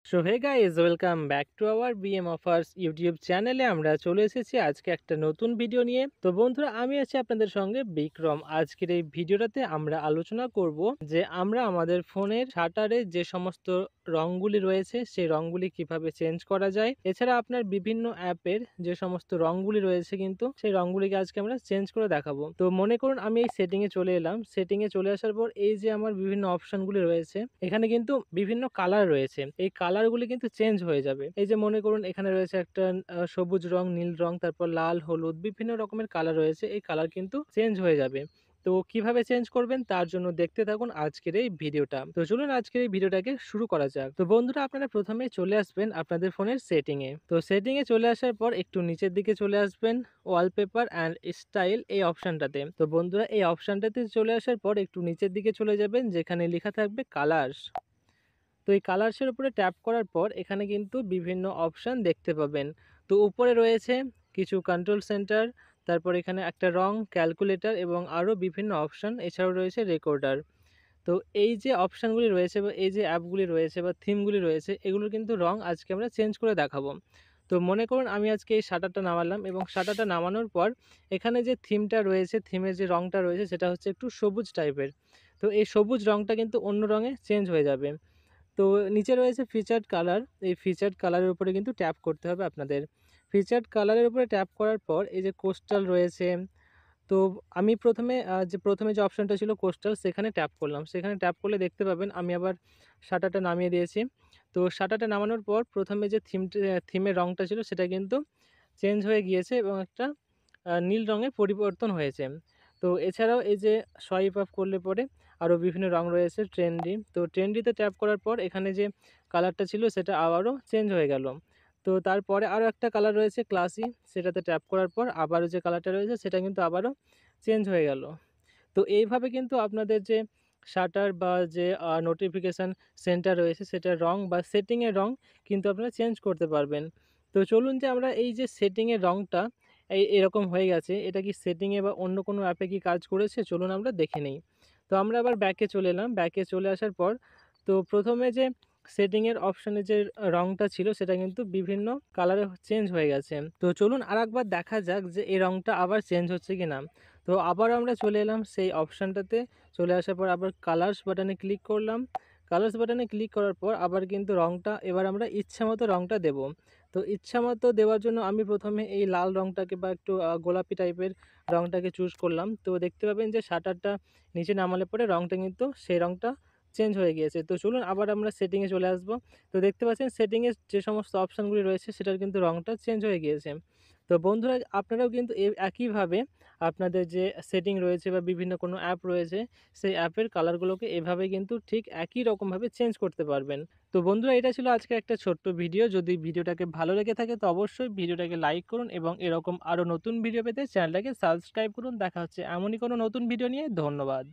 So hey guys, welcome back to our BM offers YouTube চ্যানেলে। আমরা চলে এসেছি আজকে একটা নতুন ভিডিও নিয়ে। তো বন্ধুরা, আমি আছি আপনাদের সঙ্গে বিক্রম। আজকের এই ভিডিওটাতে আমরা আলোচনা করব যে আমরা আমাদের ফোনের শাটারে যে সমস্ত রঙগুলি রয়েছে সেই রঙগুলি কিভাবে চেঞ্জ করা যায়। এছাড়া আপনার বিভিন্ন অ্যাপের যে সমস্ত রঙগুলি রয়েছে কিন্তু সেই রঙগুলিকে আজকে আমরা চেঞ্জ করে দেখাবো। তো মনে করুন আমি এই সেটিংয়ে চলে এলাম। সেটিংয়ে চলে আসার পর এই যে আমার বিভিন্ন অপশনগুলি রয়েছে, এখানে কিন্তু বিভিন্ন কালার রয়েছে। এই কালারগুলি কিন্তু চেঞ্জ হয়ে যাবে। এই যে মনে করুন এখানে রয়েছে একটা সবুজ রং, নীল রং, তারপর লাল, হলুদ, বিভিন্ন রকমের কালার রয়েছে। এই কালার কিন্তু চেঞ্জ হয়ে যাবে। তো কিভাবে চেঞ্জ করবেন তার জন্য দেখতে থাকুন আজকের এই ভিডিওটা। তো চলুন আজকের এই ভিডিওটাকে শুরু করা যাক। তো বন্ধুরা, আপনারা প্রথমে চলে আসবেন আপনাদের ফোনের সেটিংয়ে। তো সেটিংয়ে চলে আসার পর একটু নিচের দিকে চলে আসবেন, ওয়ালপেপার অ্যান্ড স্টাইল এই অপশনটাতে। তো বন্ধুরা, এই অপশনটাতে চলে আসার পর একটু নিচের দিকে চলে যাবেন, যেখানে লেখা থাকবে কালার্স। তো এই কালার্সের উপরে ট্যাপ করার পর এখানে কিন্তু বিভিন্ন অপশান দেখতে পাবেন। তো উপরে রয়েছে কিছু কন্ট্রোল সেন্টার, তারপর এখানে একটা রং, ক্যালকুলেটর এবং আরও বিভিন্ন অপশান, এছাড়াও রয়েছে রেকর্ডার। তো এই যে অপশানগুলি রয়েছে বা এই যে অ্যাপগুলি রয়েছে বা থিমগুলি রয়েছে, এগুলোর কিন্তু রং আজকে আমরা চেঞ্জ করে দেখাবো। তো মনে করুন আমি আজকে এই শাটারটা নামালাম এবং শাটারটা নামানোর পর এখানে যে থিমটা রয়েছে, থিমের যে রংটা রয়েছে সেটা হচ্ছে একটু সবুজ টাইপের। তো এই সবুজ রংটা কিন্তু অন্য রঙে চেঞ্জ হয়ে যাবে। তো নিচে রয়েছে ফিচার্ড কালার। এই ফিচার্ড কালারের উপরে কিন্তু ট্যাপ করতে হবে আপনাদের। ফিচার্ড কালারের উপরে ট্যাপ করার পর এই যে কোস্টাল রয়েছে, তো আমি প্রথমে যে অপশানটা ছিল কোস্টাল, সেখানে ট্যাপ করলাম। সেখানে ট্যাপ করলে দেখতে পাবেন আমি আবার শাটারটা নামিয়ে দিয়েছি। তো শাটারটা নামানোর পর প্রথমে যে থিমের রংটা ছিল সেটা কিন্তু চেঞ্জ হয়ে গিয়েছে এবং একটা নীল রঙে পরিবর্তন হয়েছে। তো এছাড়াও এই যে সোয়াইপ আপ করলে পরে আরও বিভিন্ন রং রয়েছে ট্রেন্ডি। তো ট্রেন্ডিতে ট্যাপ করার পর এখানে যে কালারটা ছিল সেটা আবারও চেঞ্জ হয়ে গেল। তো তারপরে আরও একটা কালার রয়েছে ক্লাসি, সেটাতে ট্যাপ করার পর আবারও যে কালারটা রয়েছে সেটা কিন্তু আবারও চেঞ্জ হয়ে গেল। তো এইভাবে কিন্তু আপনাদের যে শাটার বা যে নোটিফিকেশান সেন্টার রয়েছে সেটার রং বা সেটিংয়ের রং কিন্তু আপনারা চেঞ্জ করতে পারবেন। তো চলুন যে আমরা এই যে সেটিংয়ের রংটা এরকম হয়ে গেছে, এটা কি সেটিংয়ে বা অন্য কোনো অ্যাপে কি কাজ করেছে চলুন আমরা দেখে নিই। তো আমরা আবার ব্যাকে চলে এলাম। ব্যাকে চলে আসার পর তো প্রথমে যে সেটিংয়ের অপশানে যে রংটা ছিল সেটা কিন্তু বিভিন্ন কালারে চেঞ্জ হয়ে গেছে। তো চলুন আরেকবার দেখা যাক যে এই রংটা আবার চেঞ্জ হচ্ছে কি না। তো আবার আমরা চলে এলাম সেই অপশানটাতে। চলে আসার পর আবার কালার্স বাটনে ক্লিক করলাম। কালার্স বাটনে ক্লিক করার পর আবার কিন্তু রংটা এবার আমরা ইচ্ছামতো রংটা দেব। তো ইচ্ছামতো দেওয়ার জন্য আমি প্রথমে এই লাল রংটাকে বা একটু গোলাপি টাইপের রংটাকে চুজ করলাম। তো দেখতে পাবেন যে শাটারটা নিচে নামালে পরে রংটা কিন্তু সেই রংটা চেঞ্জ হয়ে গিয়েছে। তো চলুন আবার আমরা সেটিংয়ে চলে আসবো। তো দেখতে পাচ্ছেন সেটিংয়ে যে সমস্ত অপশানগুলি রয়েছে সেটার কিন্তু রংটা চেঞ্জ হয়ে গিয়েছে। তো বন্ধুরা, আপনারাও কিন্তু একইভাবে আপনাদের যে সেটিং রয়েছে বা বিভিন্ন কোনো অ্যাপ রয়েছে সেই অ্যাপের কালারগুলোকে এভাবে কিন্তু ঠিক একই রকমভাবে চেঞ্জ করতে পারবেন। তো বন্ধুরা, এটা ছিল আজকে একটা ছোট্ট ভিডিও। যদি ভিডিওটাকে ভালো লেগে থাকে তো অবশ্যই ভিডিওটাকে লাইক করুন এবং এরকম আরও নতুন ভিডিও পেতে চ্যানেলটাকে সাবস্ক্রাইব করুন। দেখা হচ্ছে এমনই কোনো নতুন ভিডিও নিয়ে। ধন্যবাদ।